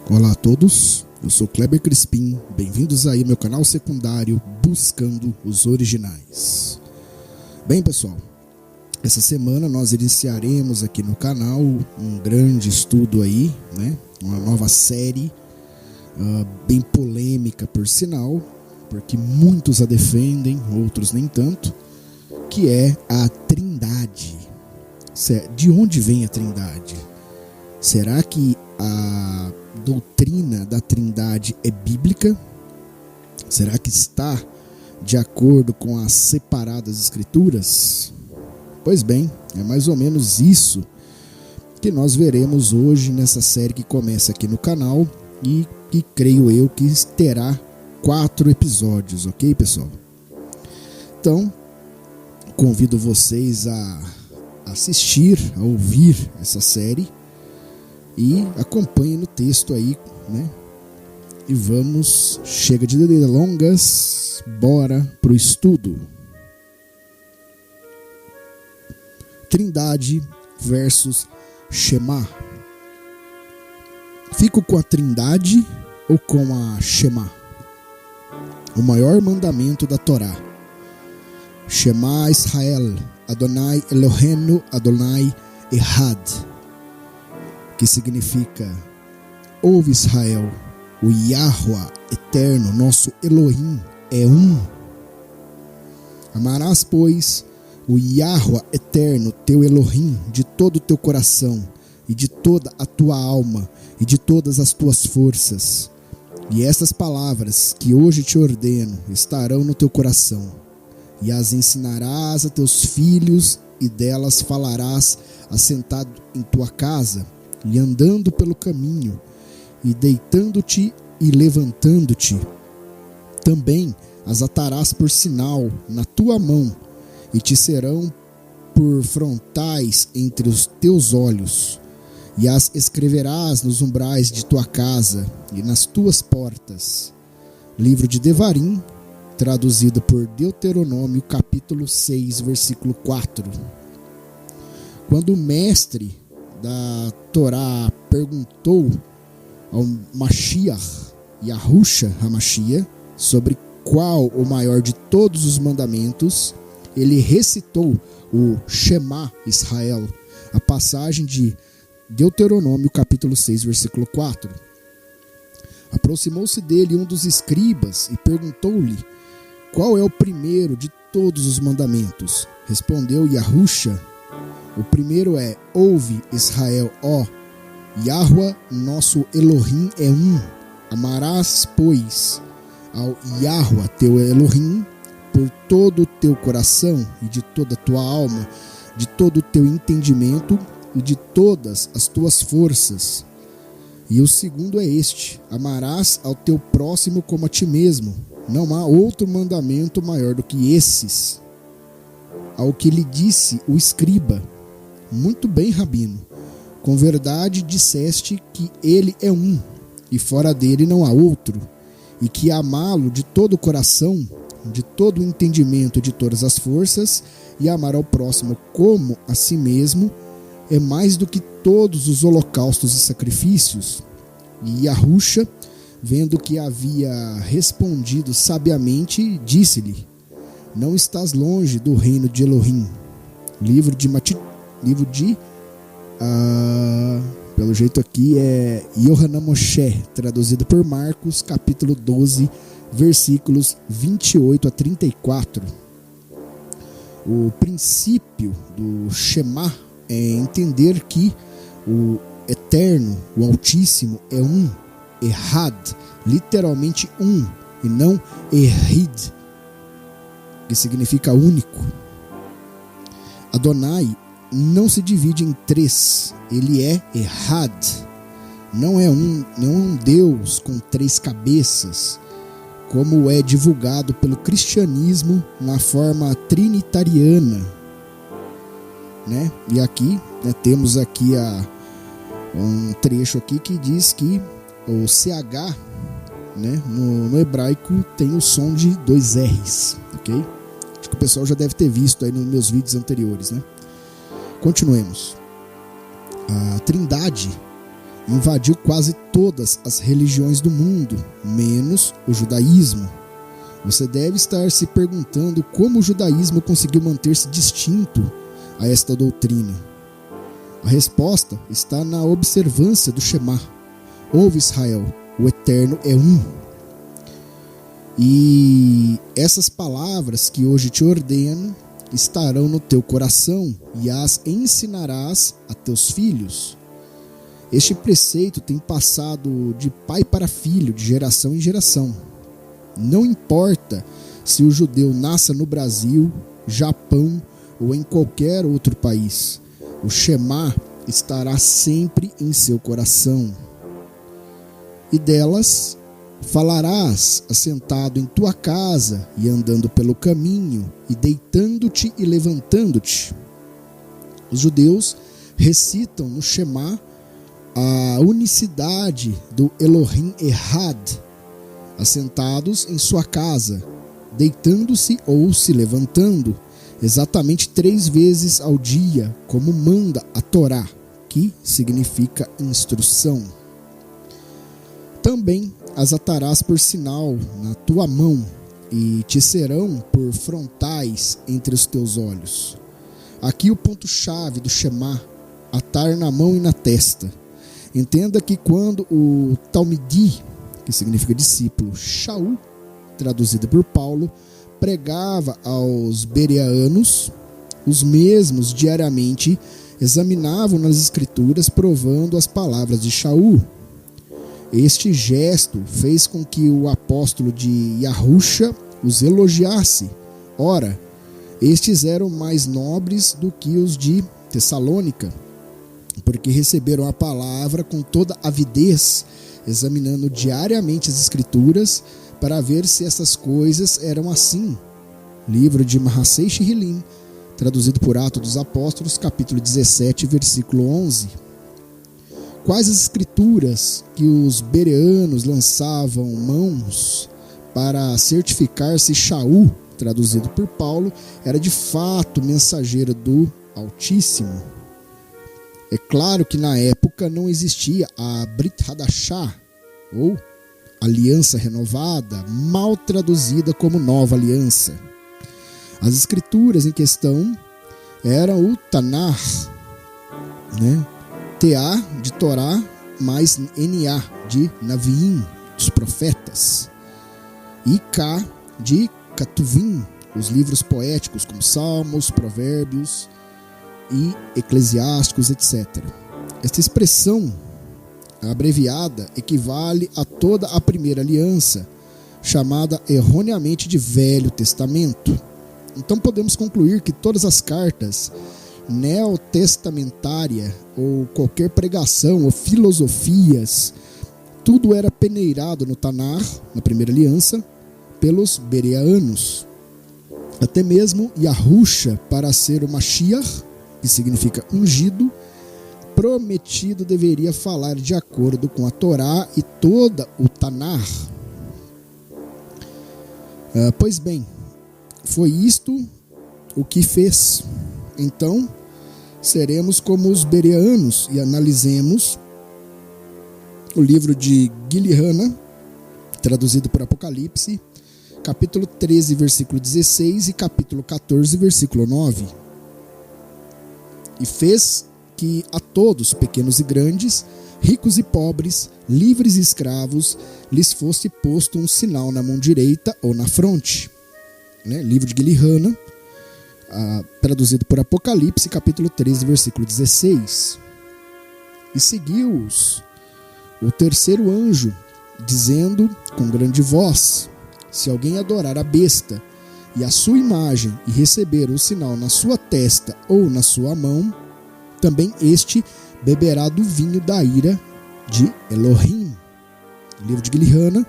Olá a todos, eu sou Kleber Crispim, bem-vindos aí ao meu canal secundário Buscando os Originais. Bem pessoal, essa semana nós iniciaremos aqui no canal um grande estudo aí, né? Uma nova série bem polêmica por sinal, porque muitos a defendem, outros nem tanto, que é a Trindade. De onde vem a Trindade? Será que a doutrina da Trindade é bíblica? Será que está de acordo com as separadas escrituras? Pois bem, é mais ou menos isso que nós veremos hoje nessa série que começa aqui no canal e que creio eu que terá 4 episódios, ok pessoal? Então, convido vocês a assistir, a ouvir essa série e acompanhe no texto aí, né? E vamos, chega de delongas, bora pro estudo. Trindade versus Shema. Fico com a Trindade ou com a Shema? O maior mandamento da Torá. Shema Israel, Adonai Eloheinu, Adonai Ehad. Que significa: ouve Israel, o Yahweh eterno, nosso Elohim, é um. Amarás, pois, o Yahweh eterno, teu Elohim, de todo o teu coração, e de toda a tua alma, e de todas as tuas forças. E estas palavras que hoje te ordeno estarão no teu coração, e as ensinarás a teus filhos, e delas falarás assentado em tua casa, e andando pelo caminho, e deitando-te e levantando-te. Também as atarás por sinal na tua mão, e te serão por frontais entre os teus olhos, e as escreverás nos umbrais de tua casa e nas tuas portas. Livro de Devarim, traduzido por Deuteronômio, capítulo 6, versículo 4. Quando o mestre da Torá perguntou ao Mashiach, Yahushua HaMashiach, sobre qual o maior de todos os mandamentos, ele recitou o Shema Israel, a passagem de Deuteronômio capítulo 6, versículo 4. Aproximou-se dele um dos escribas e perguntou-lhe: qual é o primeiro de todos os mandamentos? Respondeu Yahushua: o primeiro é: ouve Israel, ó Yahweh, nosso Elohim é um. Amarás, pois, ao Yahweh, teu Elohim, por todo o teu coração e de toda a tua alma, de todo o teu entendimento e de todas as tuas forças. E o segundo é este: amarás ao teu próximo como a ti mesmo. Não há outro mandamento maior do que esses. Ao que lhe disse o escriba: muito bem, Rabino, com verdade disseste que ele é um, e fora dele não há outro, e que amá-lo de todo o coração, de todo o entendimento e de todas as forças, e amar ao próximo como a si mesmo, é mais do que todos os holocaustos e sacrifícios. E Yahushua, vendo que havia respondido sabiamente, disse-lhe: não estás longe do reino de Elohim. Pelo jeito aqui é Yohanan Moshe, traduzido por Marcos, capítulo 12, versículos 28 a 34. O princípio do Shema é entender que o Eterno, o Altíssimo, é um, Ehad, literalmente um, e não Ehid, que significa único. Adonai não se divide em 3, ele é Ehad, não é um Deus com 3 cabeças, como é divulgado pelo cristianismo na forma trinitariana, né? E aqui, né, temos aqui um trecho aqui que diz que o CH, né, no hebraico tem o som de 2 R's, ok? Acho que o pessoal já deve ter visto aí nos meus vídeos anteriores, né? Continuemos. A Trindade invadiu quase todas as religiões do mundo, menos o judaísmo. Você deve estar se perguntando como o judaísmo conseguiu manter-se distinto a esta doutrina. A resposta está na observância do Shema. Ouve, Israel, o Eterno é um. E essas palavras que hoje te ordeno estarão no teu coração e as ensinarás a teus filhos. Este preceito tem passado de pai para filho, de geração em geração. Não importa se o judeu nasça no Brasil, Japão ou em qualquer outro país, o Shema estará sempre em seu coração. E delas falarás assentado em tua casa e andando pelo caminho e deitando-te e levantando-te. Os judeus recitam no Shema a unicidade do Elohim Ehad, assentados em sua casa, deitando-se ou se levantando, exatamente 3 vezes ao dia, como manda a Torá, que significa instrução. Também as atarás por sinal na tua mão e te serão por frontais entre os teus olhos. Aqui o ponto-chave do Shema, atar na mão e na testa. Entenda que quando o Talmidi, que significa discípulo, Shaul, traduzido por Paulo, pregava aos bereanos, os mesmos diariamente examinavam nas escrituras provando as palavras de Shaul. Este gesto fez com que o apóstolo de Yahusha os elogiasse. Ora, estes eram mais nobres do que os de Tessalônica, porque receberam a palavra com toda avidez, examinando diariamente as escrituras para ver se essas coisas eram assim. Livro de Maasei Shehilim, traduzido por Atos dos Apóstolos, capítulo 17, versículo 11. Quais as escrituras que os bereanos lançavam mãos para certificar se Shaul, traduzido por Paulo, era de fato mensageiro do Altíssimo? É claro que na época não existia a Brit Hadashah, ou Aliança Renovada, mal traduzida como Nova Aliança. As escrituras em questão eram o Tanar, Teá de Torá mais Na de Naviim, os profetas, e K de Ketuvim, os livros poéticos como Salmos, Provérbios e Eclesiásticos, etc. Esta expressão abreviada equivale a toda a primeira aliança, chamada erroneamente de Velho Testamento. Então podemos concluir que todas as cartas neotestamentária ou qualquer pregação ou filosofias, tudo era peneirado no Tanar, na primeira aliança, pelos bereanos. Até mesmo Yahusha, para ser o Mashiach, que significa ungido, prometido, deveria falar de acordo com a Torá e toda o Tanar. Pois bem, foi isto o que fez. Então, seremos como os bereanos e analisemos o livro de Gilihana, traduzido por Apocalipse, capítulo 13, versículo 16 e capítulo 14, versículo 9. E fez que a todos, pequenos e grandes, ricos e pobres, livres e escravos, lhes fosse posto um sinal na mão direita ou na fronte. Livro de Gilihana, traduzido por Apocalipse, capítulo 13, versículo 16. E seguiu-os o terceiro anjo, dizendo com grande voz: se alguém adorar a besta e a sua imagem e receber o sinal na sua testa ou na sua mão, também este beberá do vinho da ira de Elohim. Livro de Gilihana,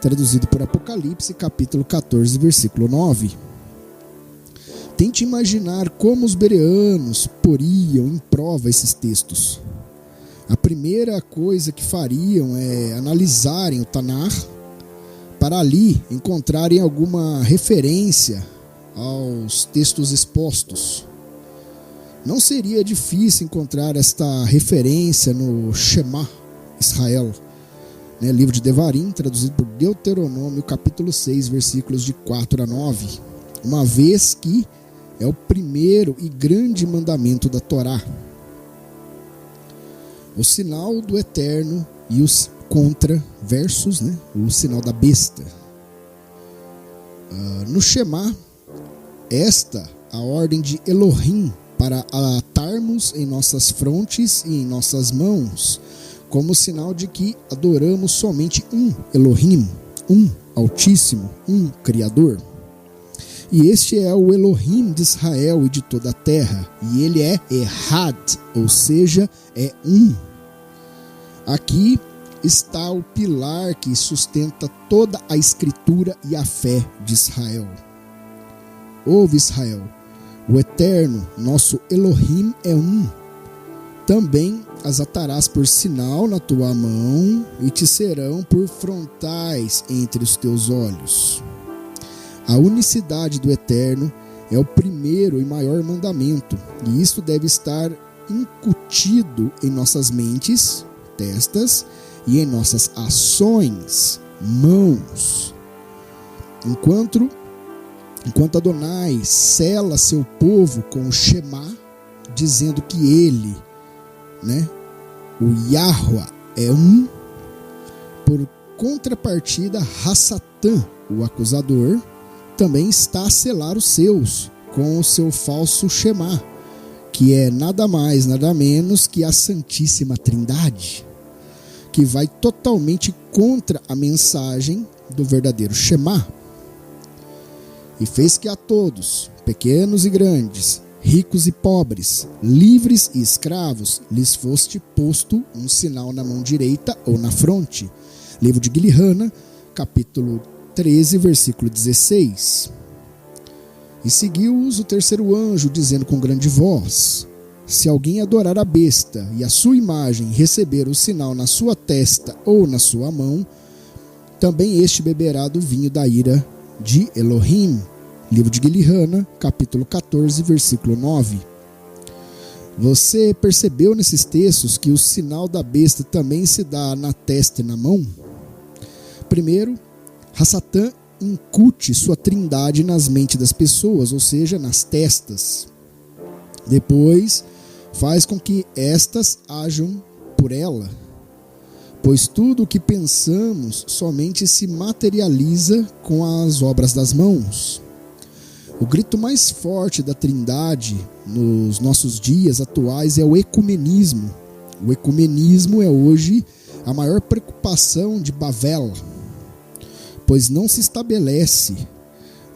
traduzido por Apocalipse, capítulo 14, versículo 9. Tente imaginar como os bereanos poriam em prova esses textos. A primeira coisa que fariam é analisarem o Tanar para ali encontrarem alguma referência aos textos expostos. Não seria difícil encontrar esta referência no Shema, Israel. Livro de Devarim, traduzido por Deuteronômio, capítulo 6, versículos de 4 a 9. Uma vez que é o primeiro e grande mandamento da Torá. O sinal do Eterno e os contra versus, o sinal da besta. No Shema, esta a ordem de Elohim para atarmos em nossas frontes e em nossas mãos, como sinal de que adoramos somente um Elohim, um Altíssimo, um Criador. E este é o Elohim de Israel e de toda a terra, e ele é Ehad, ou seja, é um. Aqui está o pilar que sustenta toda a escritura e a fé de Israel. Ouve, Israel, o Eterno, nosso Elohim, é um. Também as atarás por sinal na tua mão e te serão por frontais entre os teus olhos. A unicidade do Eterno é o primeiro e maior mandamento, e isso deve estar incutido em nossas mentes, testas, e em nossas ações, mãos. Enquanto Adonai sela seu povo com o Shema, dizendo que ele, o Yahweh, é um, por contrapartida, Hassatã, o acusador, também está a selar os seus com o seu falso Shema, que é nada mais, nada menos que a Santíssima Trindade, que vai totalmente contra a mensagem do verdadeiro Shema. E fez que a todos, pequenos e grandes, ricos e pobres, livres e escravos, lhes foste posto um sinal na mão direita ou na fronte. Livro de Guilherme, capítulo 13, versículo 16. E seguiu-os o terceiro anjo, dizendo com grande voz: se alguém adorar a besta e a sua imagem receber o sinal na sua testa ou na sua mão, também este beberá do vinho da ira de Elohim. Livro de Guilherme, capítulo 14, versículo 9. Você percebeu nesses textos que o sinal da besta também se dá na testa e na mão? Primeiro, Hassatã incute sua trindade nas mentes das pessoas, ou seja, nas testas. Depois, faz com que estas ajam por ela, pois tudo o que pensamos somente se materializa com as obras das mãos. O grito mais forte da Trindade nos nossos dias atuais é o ecumenismo. O ecumenismo é hoje a maior preocupação de Babel, pois não se estabelece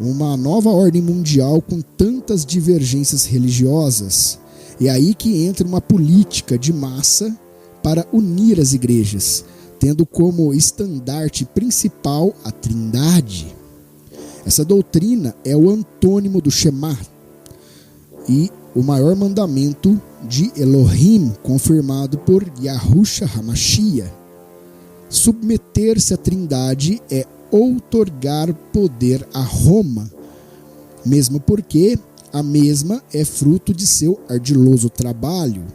uma nova ordem mundial com tantas divergências religiosas. É aí que entra uma política de massa para unir as igrejas, tendo como estandarte principal a Trindade. Essa doutrina é o antônimo do Shema e o maior mandamento de Elohim, confirmado por Yahushua HaMashiach. Submeter-se à Trindade é outorgar poder a Roma, mesmo porque a mesma é fruto de seu ardiloso trabalho.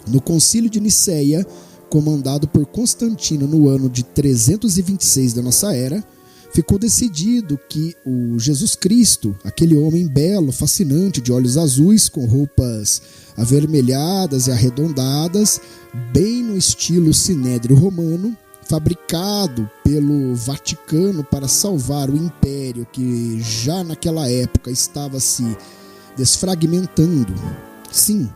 No Concílio de Niceia, comandado por Constantino no ano de 326 da nossa era, ficou decidido que o Jesus Cristo, aquele homem belo, fascinante, de olhos azuis, com roupas avermelhadas e arredondadas, bem no estilo sinédrio romano, fabricado pelo Vaticano para salvar o império que já naquela época estava se desfragmentando. Sim,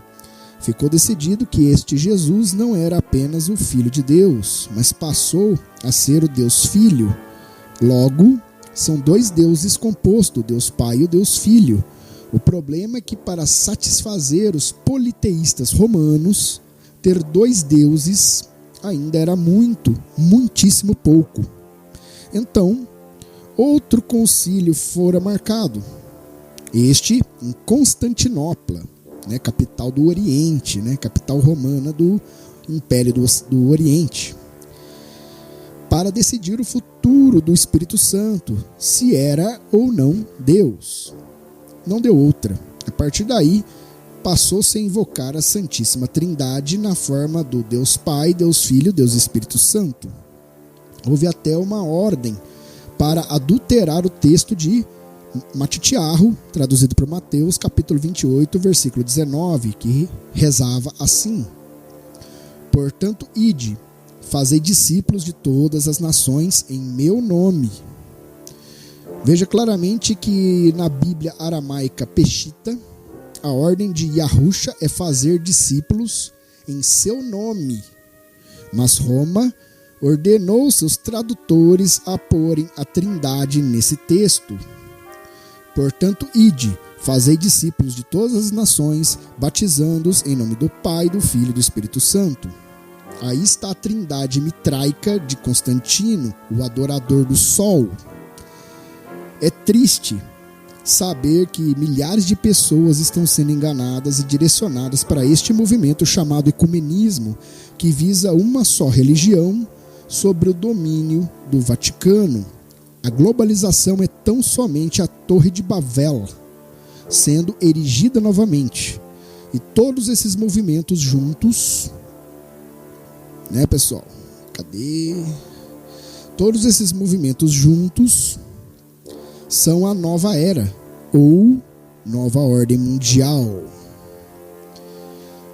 ficou decidido que este Jesus não era apenas o Filho de Deus, mas passou a ser o Deus Filho. Logo, são dois deuses compostos, o Deus Pai e o Deus Filho. O problema é que, para satisfazer os politeístas romanos, ter dois deuses ainda era muitíssimo pouco. Então, outro concílio fora marcado, este em Constantinopla, capital do Oriente, capital romana do Império do Oriente, para decidir o futuro do Espírito Santo, se era ou não Deus. Não deu outra. A partir daí, passou-se a invocar a Santíssima Trindade na forma do Deus Pai, Deus Filho, Deus Espírito Santo. Houve até uma ordem para adulterar o texto de Matitiarro, traduzido por Mateus, capítulo 28, versículo 19, que rezava assim: portanto, ide, fazei discípulos de todas as nações em meu nome. Veja claramente que na Bíblia aramaica Peshita, a ordem de Yahusha é fazer discípulos em seu nome. Mas Roma ordenou seus tradutores a porem a Trindade nesse texto. Portanto, ide, fazei discípulos de todas as nações, batizando-os em nome do Pai, do Filho e do Espírito Santo. Aí está a Trindade mitraica de Constantino, o adorador do Sol. É triste saber que milhares de pessoas estão sendo enganadas e direcionadas para este movimento chamado ecumenismo, que visa uma só religião sobre o domínio do Vaticano. A globalização é tão somente a Torre de Babel sendo erigida novamente. E todos esses movimentos juntos, né, pessoal? Cadê? Todos esses movimentos juntos são a nova era, ou nova ordem mundial.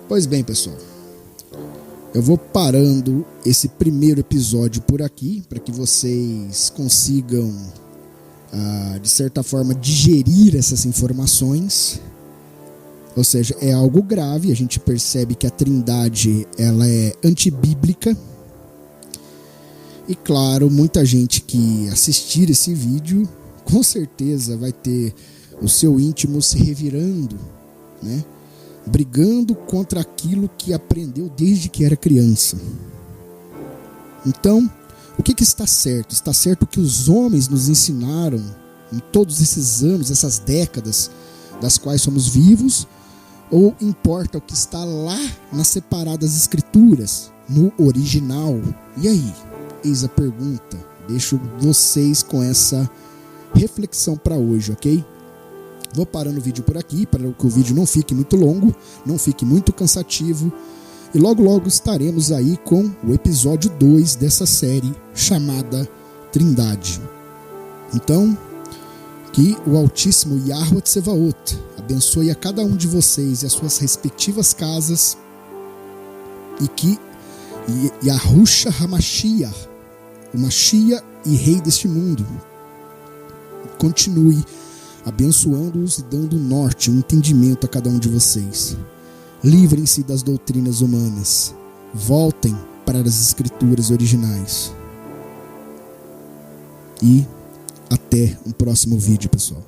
Pois bem, pessoal, eu vou parando esse primeiro episódio por aqui, para que vocês consigam, de certa forma, digerir essas informações. Ou seja, é algo grave, a gente percebe que a Trindade ela é antibíblica. E claro, muita gente que assistir esse vídeo com certeza vai ter o seu íntimo se revirando, né? Brigando contra aquilo que aprendeu desde que era criança. Então, o que está certo? Está certo que os homens nos ensinaram em todos esses anos, essas décadas das quais somos vivos, ou importa o que está lá nas separadas escrituras, no original? E aí? Eis a pergunta. Deixo vocês com essa reflexão para hoje, ok? Vou parando o vídeo por aqui, para que o vídeo não fique muito longo, não fique muito cansativo. E logo logo estaremos aí com o episódio 2 dessa série chamada Trindade. Então, que o Altíssimo Yahweh Tsevaot abençoe a cada um de vocês e as suas respectivas casas, e que Yahusha HaMashiach, o Mashiach e Rei deste mundo, continue abençoando-os e dando norte, um entendimento a cada um de vocês. Livrem-se das doutrinas humanas. Voltem para as escrituras originais. E até um próximo vídeo, pessoal.